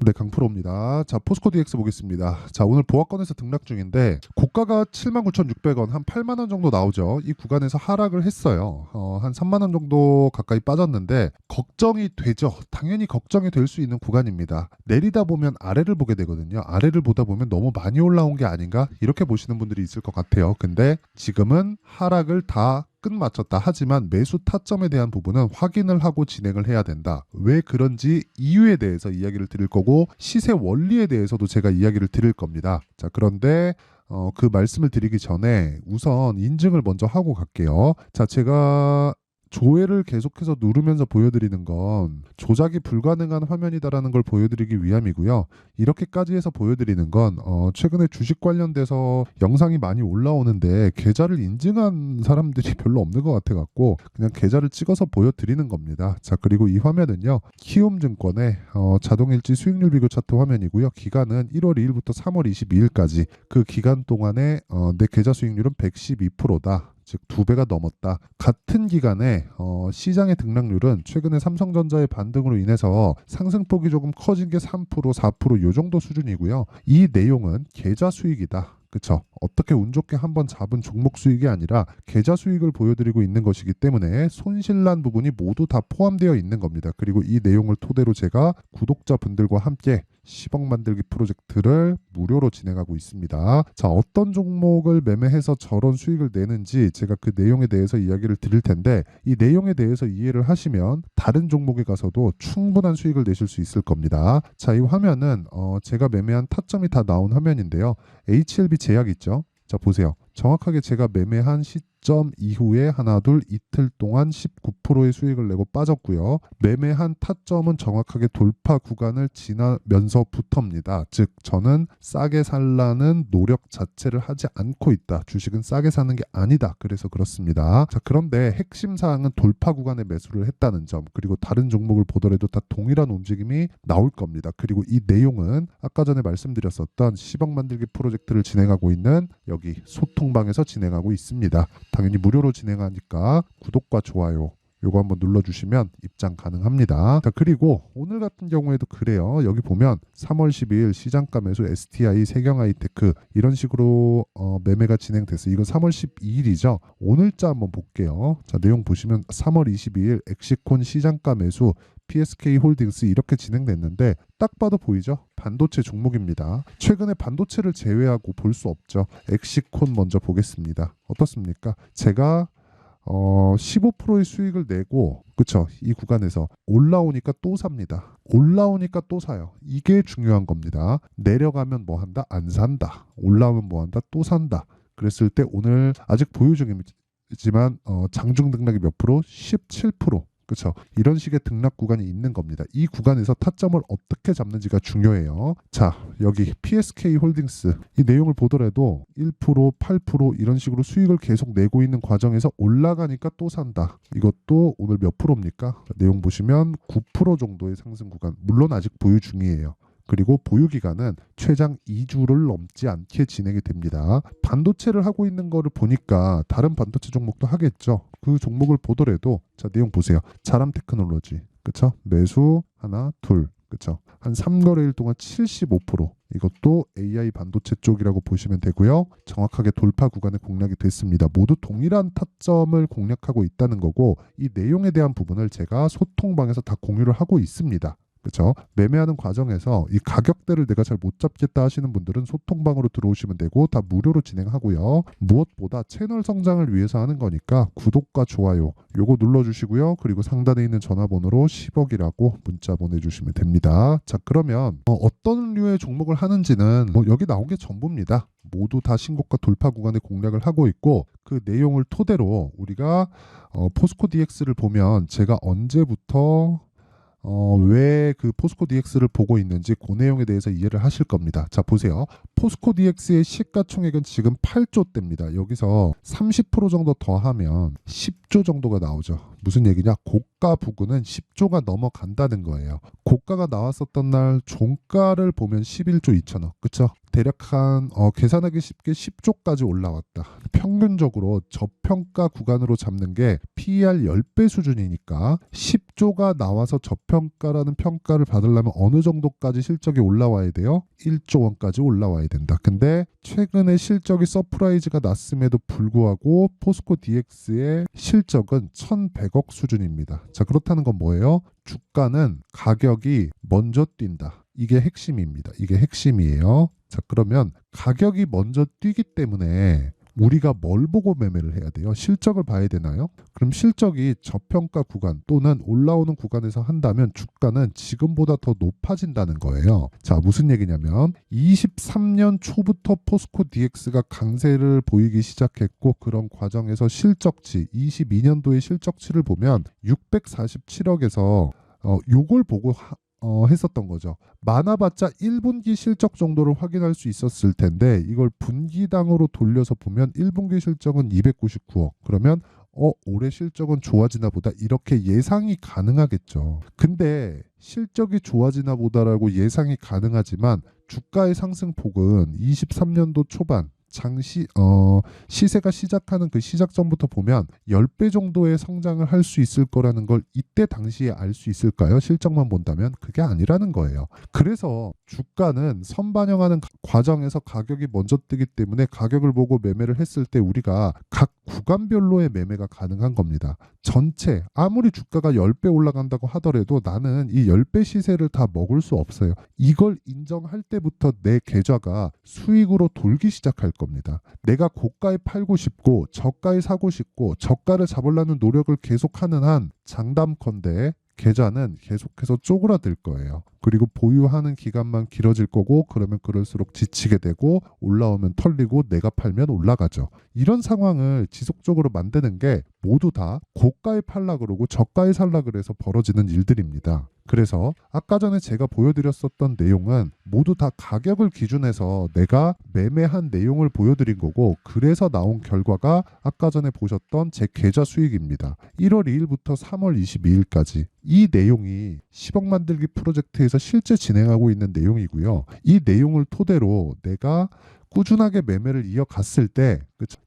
네, 강프로입니다. 자, 포스코 DX 보겠습니다. 자, 오늘 보합권에서 등락 중인데 고가가 79,600원, 한 8만 원 정도 나오죠. 이 구간에서 하락을 했어요. 한 3만 원 정도 가까이 빠졌는데 걱정이 되죠. 당연히 걱정이 될 수 있는 구간입니다. 내리다 보면 아래를 보게 되거든요. 아래를 보다 보면 너무 많이 올라온 게 아닌가? 이렇게 보시는 분들이 있을 것 같아요. 근데 지금은 하락을 다 끝마쳤다. 하지만 매수 타점에 대한 부분은 확인을 하고 진행을 해야 된다. 왜 그런지 이유에 대해서 이야기를 드릴 거고 시세 원리에 대해서도 제가 이야기를 드릴 겁니다. 자, 그런데 그 말씀을 드리기 전에 우선 인증을 먼저 하고 갈게요. 자, 제가 조회를 계속해서 누르면서 보여드리는 건 조작이 불가능한 화면이다라는 걸 보여드리기 위함이고요. 이렇게까지 해서 보여드리는 건 최근에 주식 관련돼서 영상이 많이 올라오는데 계좌를 인증한 사람들이 별로 없는 것 같아 갖고 그냥 계좌를 찍어서 보여드리는 겁니다. 자, 그리고 이 화면은요, 키움증권의 자동일지 수익률 비교 차트 화면이고요. 기간은 1월 2일부터 3월 22일까지 그 기간 동안에 내 계좌 수익률은 112%다. 즉 2배가 넘었다. 같은 기간에 시장의 등락률은 최근에 삼성전자의 반등으로 인해서 상승폭이 조금 커진 게 3%, 4%요 정도 수준이고요. 이 내용은 계좌 수익이다. 그쵸? 어떻게 운 좋게 한번 잡은 종목 수익이 아니라 계좌 수익을 보여드리고 있는 것이기 때문에 손실난 부분이 모두 다 포함되어 있는 겁니다. 그리고 이 내용을 토대로 제가 구독자분들과 함께 10억 만들기 프로젝트를 무료로 진행하고 있습니다. 자, 어떤 종목을 매매해서 저런 수익을 내는지 제가 그 내용에 대해서 이야기를 드릴 텐데 이 내용에 대해서 이해를 하시면 다른 종목에 가서도 충분한 수익을 내실 수 있을 겁니다. 자, 이 화면은 제가 매매한 타점이 다 나온 화면인데요. HLB 제약 있죠? 자, 보세요. 정확하게 제가 매매한 시점 이후에 하나 둘 이틀 동안 19%의 수익을 내고 빠졌고요. 매매한 타점은 정확하게 돌파 구간을 지나면서부터입니다. 즉 저는 싸게 살라는 노력 자체를 하지 않고 있다. 주식은 싸게 사는 게 아니다. 그래서 그렇습니다. 자, 그런데 핵심 사항은 돌파 구간에 매수를 했다는 점, 그리고 다른 종목을 보더라도 다 동일한 움직임이 나올 겁니다. 그리고 이 내용은 아까 전에 말씀드렸었던 10억 만들기 프로젝트를 진행하고 있는 여기 소통방에서 진행하고 있습니다. 당연히 무료로 진행하니까 구독과 좋아요 요거 한번 눌러주시면 입장 가능합니다. 자, 그리고 오늘 같은 경우에도 그래요. 여기 보면 3월 12일 시장가 매수 STI, 세경하이테크 이런 식으로 매매가 진행됐어요. 이건 3월 12일이죠. 오늘자 한번 볼게요. 자, 내용 보시면 3월 22일 엑시콘 시장가 매수 PSK 홀딩스 이렇게 진행됐는데 딱 봐도 보이죠? 반도체 종목입니다. 최근에 반도체를 제외하고 볼 수 없죠. 엑시콘 먼저 보겠습니다. 어떻습니까? 제가 15%의 수익을 내고, 그쵸? 이 구간에서 올라오니까 또 삽니다. 올라오니까 또 사요. 이게 중요한 겁니다. 내려가면 뭐 한다? 안 산다. 올라오면 뭐 한다? 또 산다. 그랬을 때 오늘 아직 보유 중이지만 장중 등락이 몇 프로? 17%. 그렇죠. 이런 식의 등락 구간이 있는 겁니다. 이 구간에서 타점을 어떻게 잡는지가 중요해요. 자, 여기 PSK 홀딩스 이 내용을 보더라도 1%, 8% 이런 식으로 수익을 계속 내고 있는 과정에서 올라가니까 또 산다. 이것도 오늘 몇 프로입니까? 자, 내용 보시면 9% 정도의 상승 구간. 물론 아직 보유 중이에요. 그리고 보유 기간은 최장 2주를 넘지 않게 진행이 됩니다. 반도체를 하고 있는 거를 보니까 다른 반도체 종목도 하겠죠. 그 종목을 보더라도 자, 내용 보세요. 자람 테크놀로지. 그쵸? 매수 하나, 둘. 그쵸? 한 3거래일 동안 75%. 이것도 AI 반도체 쪽이라고 보시면 되고요. 정확하게 돌파 구간에 공략이 됐습니다. 모두 동일한 타점을 공략하고 있다는 거고 이 내용에 대한 부분을 제가 소통방에서 다 공유를 하고 있습니다. 그렇죠? 매매하는 과정에서 이 가격대를 내가 잘 못 잡겠다 하시는 분들은 소통방으로 들어오시면 되고 다 무료로 진행하고요. 무엇보다 채널 성장을 위해서 하는 거니까 구독과 좋아요 요거 눌러주시고요. 그리고 상단에 있는 전화번호로 10억이라고 문자 보내주시면 됩니다. 자, 그러면 어떤 류의 종목을 하는지는 여기 나온 게 전부입니다. 모두 다 신고가 돌파 구간에 공략을 하고 있고 그 내용을 토대로 우리가 포스코 DX를 보면 제가 언제부터 왜 그 포스코 DX를 보고 있는지 그 내용에 대해서 이해를 하실 겁니다. 자, 보세요. 포스코 DX의 시가총액은 지금 8조대입니다. 여기서 30% 정도 더하면 10조 정도가 나오죠. 무슨 얘기냐? 고가 부근은 10조가 넘어간다는 거예요. 고가가 나왔었던 날 종가를 보면 11조 2천억. 그쵸? 대략 한 계산하기 쉽게 10조까지 올라왔다. 평균적으로 저평가 구간으로 잡는 게 PER 10배 수준이니까 10조가 나와서 저평가라는 평가를 받으려면 어느 정도까지 실적이 올라와야 돼요? 1조 원까지 올라와야 된다. 근데 최근에 실적이 서프라이즈가 났음에도 불구하고 포스코 DX의 실적은 1,100억 수준입니다. 자, 그렇다는 건 뭐예요? 주가는 가격이 먼저 뛴다. 이게 핵심입니다. 이게 핵심이에요. 자, 그러면 가격이 먼저 뛰기 때문에 우리가 뭘 보고 매매를 해야 돼요? 실적을 봐야 되나요? 그럼 실적이 저평가 구간 또는 올라오는 구간에서 한다면 주가는 지금보다 더 높아진다는 거예요. 자, 무슨 얘기냐면 23년 초부터 포스코 DX가 강세를 보이기 시작했고 그런 과정에서 실적치 22년도의 실적치를 보면 647억에서 요걸 보고 했었던 거죠. 많아봤자 1분기 실적 정도를 확인할 수 있었을 텐데 이걸 분기당으로 돌려서 보면 1분기 실적은 299억. 그러면 올해 실적은 좋아지나 보다 이렇게 예상이 가능하겠죠. 근데 실적이 좋아지나 보다라고 예상이 가능하지만 주가의 상승폭은 23년도 초반 시세가 시작하는 그 시작점부터 보면 10배 정도의 성장을 할 수 있을 거라는 걸 이때 당시에 알 수 있을까요? 실적만 본다면 그게 아니라는 거예요. 그래서 주가는 선반영하는 과정에서 가격이 먼저 뜨기 때문에 가격을 보고 매매를 했을 때 우리가 각 구간별로의 매매가 가능한 겁니다. 전체 아무리 주가가 10배 올라간다고 하더라도 나는 이 10배 시세를 다 먹을 수 없어요. 이걸 인정할 때부터 내 계좌가 수익으로 돌기 시작할 겁니다. 내가 고가에 팔고 싶고 저가에 사고 싶고 저가를 잡으려는 노력을 계속하는 한 장담컨대 계좌는 계속해서 쪼그라들 거예요. 그리고 보유하는 기간만 길어질 거고 그러면 그럴수록 지치게 되고 올라오면 털리고 내가 팔면 올라가죠. 이런 상황을 지속적으로 만드는 게 모두 다 고가에 팔라 그러고 저가에 살라 그래서 벌어지는 일들입니다. 그래서 아까 전에 제가 보여드렸었던 내용은 모두 다 가격을 기준해서 내가 매매한 내용을 보여드린 거고 그래서 나온 결과가 아까 전에 보셨던 제 계좌 수익입니다. 1월 2일부터 3월 22일까지 이 내용이 10억 만들기 프로젝트에서 실제 진행하고 있는 내용이고요. 이 내용을 토대로 내가 꾸준하게 매매를 이어갔을 때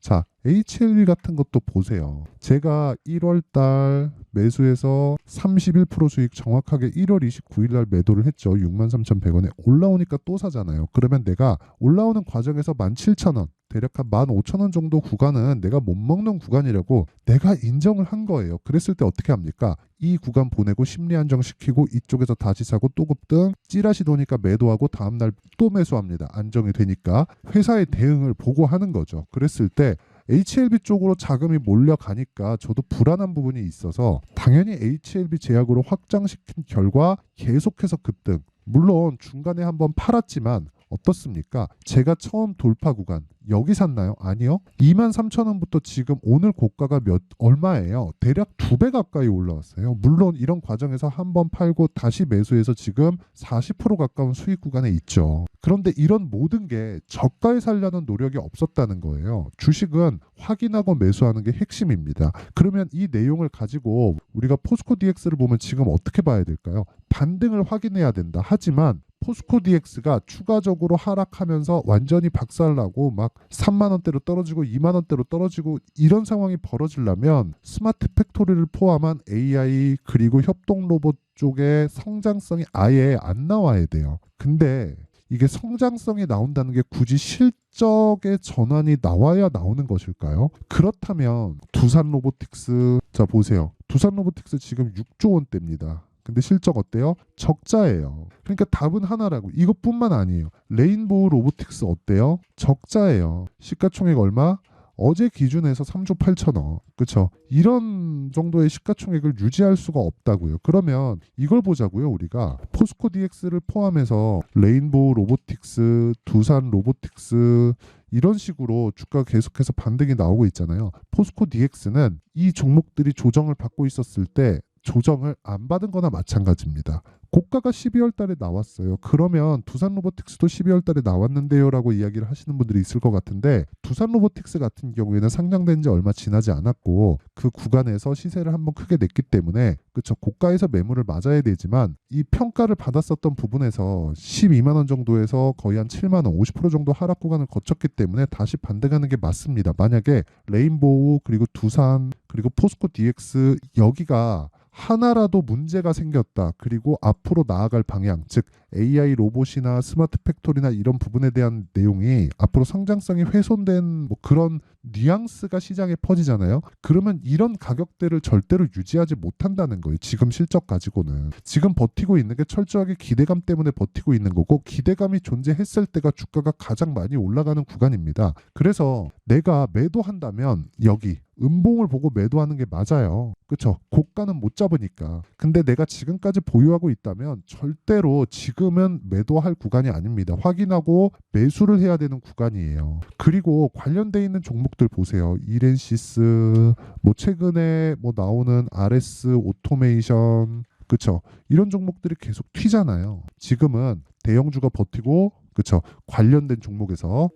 자, HLB 같은 것도 보세요. 제가 1월 달 매수해서 31% 수익 정확하게 1월 29일 날 매도를 했죠. 63,100원에 올라오니까 또 사잖아요. 그러면 내가 올라오는 과정에서 17,000원 대략 한 15,000원 정도 구간은 내가 못 먹는 구간이라고 내가 인정을 한 거예요. 그랬을 때 어떻게 합니까? 이 구간 보내고 심리 안정시키고 이쪽에서 다시 사고 또 급등 찌라시 도니까 매도하고 다음날 또 매수합니다. 안정이 되니까 회사의 대응을 보고 하는 거죠. 그랬을 때 HLB 쪽으로 자금이 몰려가니까 저도 불안한 부분이 있어서 당연히 HLB 제약으로 확장시킨 결과 계속해서 급등. 물론 중간에 한번 팔았지만 어떻습니까? 제가 처음 돌파 구간 여기 샀나요? 아니요. 23,000원부터 지금 오늘 고가가 얼마예요? 대략 2배 가까이 올라왔어요. 물론 이런 과정에서 한번 팔고 다시 매수해서 지금 40% 가까운 수익 구간에 있죠. 그런데 이런 모든 게 저가에 살려는 노력이 없었다는 거예요. 주식은 확인하고 매수하는 게 핵심입니다. 그러면 이 내용을 가지고 우리가 포스코 DX를 보면 지금 어떻게 봐야 될까요? 반등을 확인해야 된다. 하지만 포스코 DX가 추가적으로 하락하면서 완전히 박살나고 막 3만 원대로 떨어지고 2만 원대로 떨어지고 이런 상황이 벌어지려면 스마트 팩토리를 포함한 AI 그리고 협동 로봇 쪽의 성장성이 아예 안 나와야 돼요. 근데 이게 성장성이 나온다는 게 굳이 실적의 전환이 나와야 나오는 것일까요? 그렇다면 두산 로보틱스 자 보세요. 두산 로보틱스 지금 6조 원대입니다. 근데 실적 어때요? 적자예요. 그러니까 답은 하나라고. 이것뿐만 아니에요. 레인보우 로보틱스 어때요? 적자예요. 시가총액 얼마? 어제 기준에서 3조 8천억. 그렇죠? 이런 정도의 시가총액을 유지할 수가 없다고요. 그러면 이걸 보자고요. 우리가 포스코 DX를 포함해서 레인보우 로보틱스, 두산 로보틱스 이런 식으로 주가가 계속해서 반등이 나오고 있잖아요. 포스코 DX는 이 종목들이 조정을 받고 있었을 때 조정을 안 받은 거나 마찬가지입니다. 고가가 12월 달에 나왔어요. 그러면 두산 로보틱스도 12월 달에 나왔는데요 라고 이야기를 하시는 분들이 있을 것 같은데, 두산 로보틱스 같은 경우에는 상장된 지 얼마 지나지 않았고 그 구간에서 시세를 한번 크게 냈기 때문에, 그쵸, 고가에서 매물을 맞아야 되지만 이 평가를 받았었던 부분에서 12만 원 정도에서 거의 한 7만 원, 50% 정도 하락 구간을 거쳤기 때문에 다시 반등하는 게 맞습니다. 만약에 레인보우 그리고 두산 그리고 포스코 DX 여기가 하나라도 문제가 생겼다, 그리고 앞으로 나아갈 방향, 즉 AI 로봇이나 스마트 팩토리나 이런 부분에 대한 내용이 앞으로 상장성이 훼손된 뭐 그런 뉘앙스가 시장에 퍼지잖아요. 그러면 이런 가격대를 절대로 유지하지 못한다는 거예요. 지금 실적 가지고는. 지금 버티고 있는 게 철저하게 기대감 때문에 버티고 있는 거고, 기대감이 존재했을 때가 주가가 가장 많이 올라가는 구간입니다. 그래서 내가 매도한다면 여기 음봉을 보고 매도하는 게 맞아요. 그쵸? 고가는 못 잡으니까. 근데 내가 지금까지 보유하고 있다면 절대로 지금은 매도할 구간이 아닙니다. 확인하고 매수를 해야 되는 구간이에요. 그리고 관련돼 있는 종목들 보세요. 이렌시스, 뭐 최근에 뭐 나오는 RS 오토메이션, 그쵸? 이런 종목들이 계속 튀잖아요. 지금은 대형주가 버티고, 그쵸, 관련된 종목에서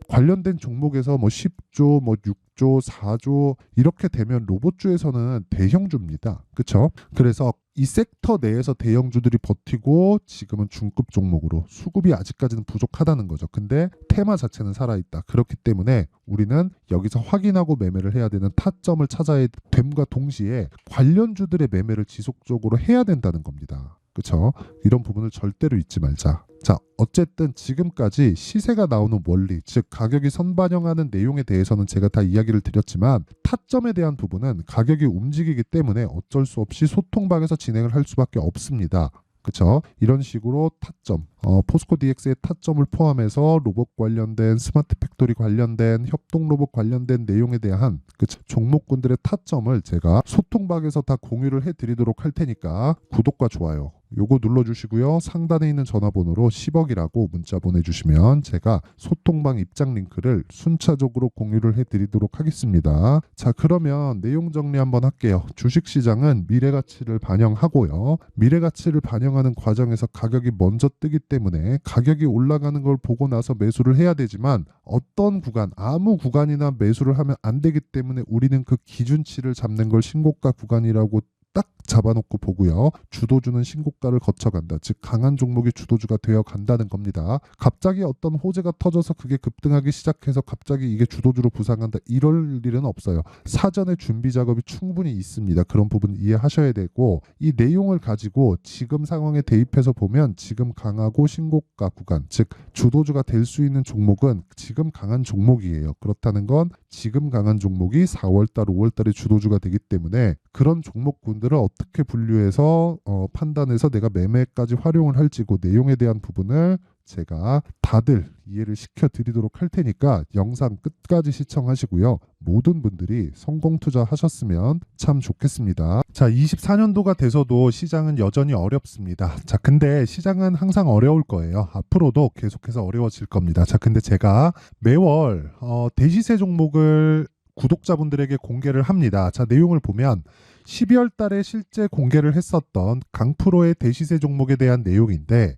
뭐 10조, 뭐 6조, 4조 이렇게 되면 로봇주에서는 대형주입니다. 그쵸? 그래서 이 섹터 내에서 대형주들이 버티고 지금은 중급 종목으로, 수급이 아직까지는 부족하다는 거죠. 근데 테마 자체는 살아있다. 그렇기 때문에 우리는 여기서 확인하고 매매를 해야 되는 타점을 찾아야 됨과 동시에 관련주들의 매매를 지속적으로 해야 된다는 겁니다. 그쵸? 이런 부분을 절대로 잊지 말자. 자, 어쨌든 지금까지 시세가 나오는 원리, 즉 가격이 선반영하는 내용에 대해서는 제가 다 이야기를 드렸지만, 타점에 대한 부분은 가격이 움직이기 때문에 어쩔 수 없이 소통방에서 진행을 할 수밖에 없습니다. 그쵸? 이런 식으로 타점, 포스코 DX의 타점을 포함해서 로봇 관련된, 스마트 팩토리 관련된, 협동 로봇 관련된 내용에 대한 종목군들의 타점을 제가 소통방에서 다 공유를 해드리도록 할 테니까 구독과 좋아요 요거 눌러주시고요. 상단에 있는 전화번호로 10억이라고 문자 보내주시면 제가 소통방 입장 링크를 순차적으로 공유를 해드리도록 하겠습니다. 자, 그러면 내용 정리 한번 할게요. 주식시장은 미래가치를 반영하고요. 미래가치를 반영하는 과정에서 가격이 먼저 뜨기 때문에 가격이 올라가는 걸 보고 나서 매수를 해야 되지만, 어떤 구간, 아무 구간이나 매수를 하면 안 되기 때문에 우리는 그 기준치를 잡는 걸 신고가 구간이라고 딱 잡아놓고 보고요. 주도주는 신고가를 거쳐간다. 즉 강한 종목이 주도주가 되어 간다는 겁니다. 갑자기 어떤 호재가 터져서 그게 급등하기 시작해서 갑자기 이게 주도주로 부상한다, 이럴 일은 없어요. 사전에 준비 작업이 충분히 있습니다. 그런 부분 이해하셔야 되고, 이 내용을 가지고 지금 상황에 대입해서 보면 지금 강하고 신고가 구간, 즉 주도주가 될 수 있는 종목은 지금 강한 종목이에요. 그렇다는 건 지금 강한 종목이 4월달, 5월달에 주도주가 되기 때문에 그런 종목군들을 어떻게 분류해서 판단해서 내가 매매까지 활용을 할지고 내용에 대한 부분을 제가 다들 이해를 시켜드리도록 할 테니까 영상 끝까지 시청하시고요. 모든 분들이 성공 투자하셨으면 참 좋겠습니다. 자, 24년도가 돼서도 시장은 여전히 어렵습니다. 자, 근데 시장은 항상 어려울 거예요. 앞으로도 계속해서 어려워질 겁니다. 자, 근데 제가 매월 대시세 종목을 구독자분들에게 공개를 합니다. 자, 내용을 보면 12월 달에 실제 공개를 했었던 강프로의 대시세 종목에 대한 내용인데,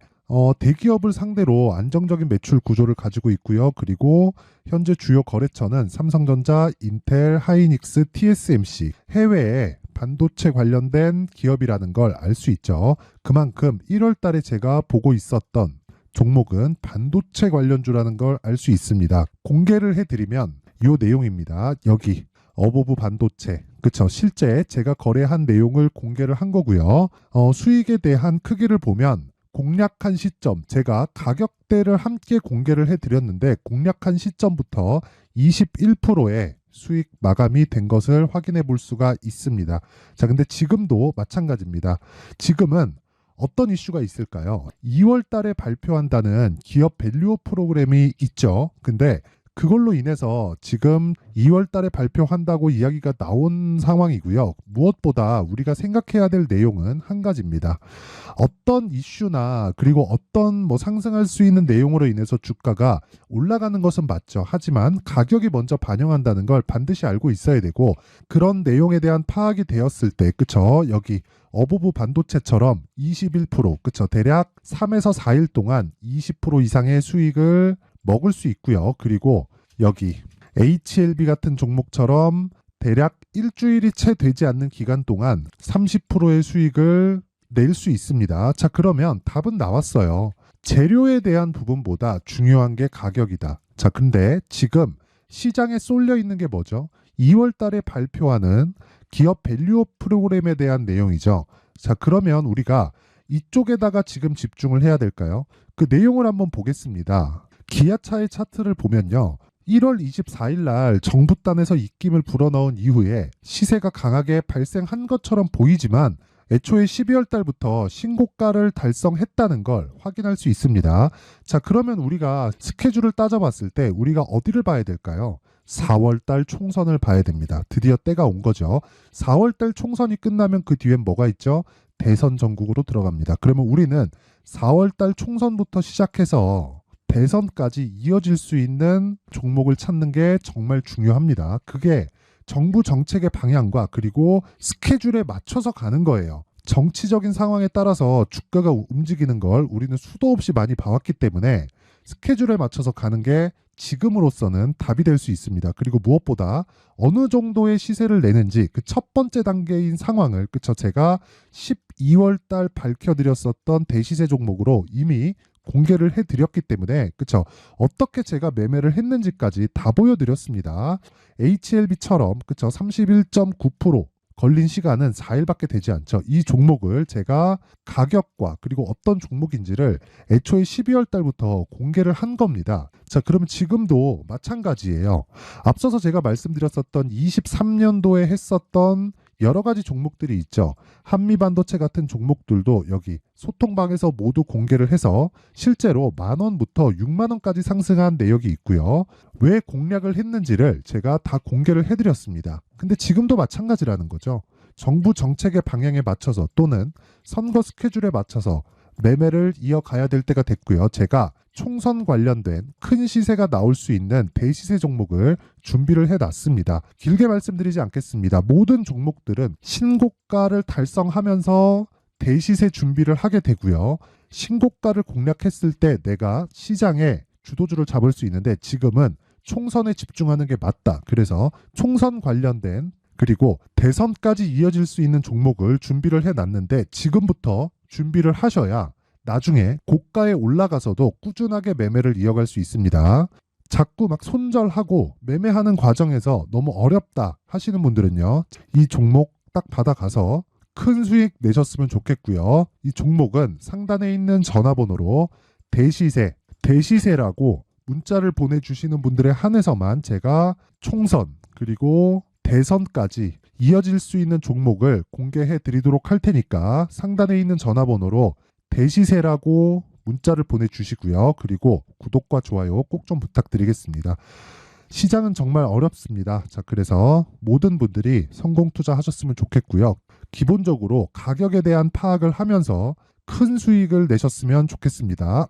대기업을 상대로 안정적인 매출 구조를 가지고 있고요. 그리고 현재 주요 거래처는 삼성전자, 인텔, 하이닉스, TSMC, 해외에 반도체 관련된 기업이라는 걸 알 수 있죠. 그만큼 1월 달에 제가 보고 있었던 종목은 반도체 관련주라는 걸 알 수 있습니다. 공개를 해드리면 이 내용입니다. 여기 어보브 반도체, 그쵸, 실제 제가 거래한 내용을 공개를 한 거고요. 수익에 대한 크기를 보면 공략한 시점, 제가 가격대를 함께 공개를 해드렸는데 공략한 시점부터 21%의 수익 마감이 된 것을 확인해 볼 수가 있습니다. 자, 근데 지금도 마찬가지입니다. 지금은 어떤 이슈가 있을까요? 2월 달에 발표한다는 기업 밸류업 프로그램이 있죠. 근데 그걸로 인해서 지금 2월 달에 발표한다고 이야기가 나온 상황이고요. 무엇보다 우리가 생각해야 될 내용은 한 가지입니다. 어떤 이슈나 그리고 어떤 뭐 상승할 수 있는 내용으로 인해서 주가가 올라가는 것은 맞죠. 하지만 가격이 먼저 반영한다는 걸 반드시 알고 있어야 되고, 그런 내용에 대한 파악이 되었을 때, 그쵸? 여기 어부부 반도체처럼 21%, 그쵸? 대략 3에서 4일 동안 20% 이상의 수익을 먹을 수 있고요. 그리고 여기 HLB 같은 종목처럼 대략 일주일이 채 되지 않는 기간 동안 30%의 수익을 낼 수 있습니다. 자, 그러면 답은 나왔어요. 재료에 대한 부분보다 중요한 게 가격이다. 자, 근데 지금 시장에 쏠려 있는 게 뭐죠? 2월 달에 발표하는 기업 밸류업 프로그램에 대한 내용이죠. 자, 그러면 우리가 이쪽에다가 지금 집중을 해야 될까요? 그 내용을 한번 보겠습니다. 기아차의 차트를 보면요. 1월 24일 날 정부단에서 입김을 불어넣은 이후에 시세가 강하게 발생한 것처럼 보이지만 애초에 12월 달부터 신고가를 달성했다는 걸 확인할 수 있습니다. 자, 그러면 우리가 스케줄을 따져봤을 때 우리가 어디를 봐야 될까요? 4월 달 총선을 봐야 됩니다. 드디어 때가 온 거죠. 4월 달 총선이 끝나면 그 뒤엔 뭐가 있죠? 대선 전국으로 들어갑니다. 그러면 우리는 4월 달 총선부터 시작해서 대선까지 이어질 수 있는 종목을 찾는 게 정말 중요합니다. 그게 정부 정책의 방향과 그리고 스케줄에 맞춰서 가는 거예요. 정치적인 상황에 따라서 주가가 움직이는 걸 우리는 수도 없이 많이 봐왔기 때문에 스케줄에 맞춰서 가는 게 지금으로서는 답이 될 수 있습니다. 그리고 무엇보다 어느 정도의 시세를 내는지 그 첫 번째 단계인 상황을, 그쵸? 제가 12월 달 밝혀드렸었던 대시세 종목으로 이미 공개를 해드렸기 때문에, 그쵸? 어떻게 제가 매매를 했는지까지 다 보여드렸습니다. HLB처럼, 그쵸? 31.9% 걸린 시간은 4일밖에 되지 않죠. 이 종목을 제가 가격과 그리고 어떤 종목인지를 애초에 12월 달부터 공개를 한 겁니다. 자, 그러면 지금도 마찬가지예요. 앞서서 제가 말씀드렸었던 23년도에 했었던 여러 가지 종목들이 있죠. 한미반도체 같은 종목들도 여기 소통방에서 모두 공개를 해서 실제로 10,000원부터 60,000원까지 상승한 내역이 있고요. 왜 공략을 했는지를 제가 다 공개를 해드렸습니다. 근데 지금도 마찬가지라는 거죠. 정부 정책의 방향에 맞춰서 또는 선거 스케줄에 맞춰서 매매를 이어가야 될 때가 됐고요. 제가 총선 관련된 큰 시세가 나올 수 있는 대시세 종목을 준비를 해놨습니다. 길게 말씀드리지 않겠습니다. 모든 종목들은 신고가를 달성하면서 대시세 준비를 하게 되고요. 신고가를 공략했을 때 내가 시장에 주도주를 잡을 수 있는데 지금은 총선에 집중하는 게 맞다. 그래서 총선 관련된 그리고 대선까지 이어질 수 있는 종목을 준비를 해놨는데 지금부터 준비를 하셔야 나중에 고가에 올라가서도 꾸준하게 매매를 이어갈 수 있습니다. 자꾸 막 손절하고 매매하는 과정에서 너무 어렵다 하시는 분들은요. 이 종목 딱 받아가서 큰 수익 내셨으면 좋겠고요. 이 종목은 상단에 있는 전화번호로 대시세라고 문자를 보내주시는 분들에 한해서만 제가 총선 그리고 대선까지 이어질 수 있는 종목을 공개해 드리도록 할 테니까 상단에 있는 전화번호로 대시세라고 문자를 보내주시고요. 그리고 구독과 좋아요 꼭 좀 부탁드리겠습니다. 시장은 정말 어렵습니다. 자, 그래서 모든 분들이 성공 투자하셨으면 좋겠고요. 기본적으로 가격에 대한 파악을 하면서 큰 수익을 내셨으면 좋겠습니다.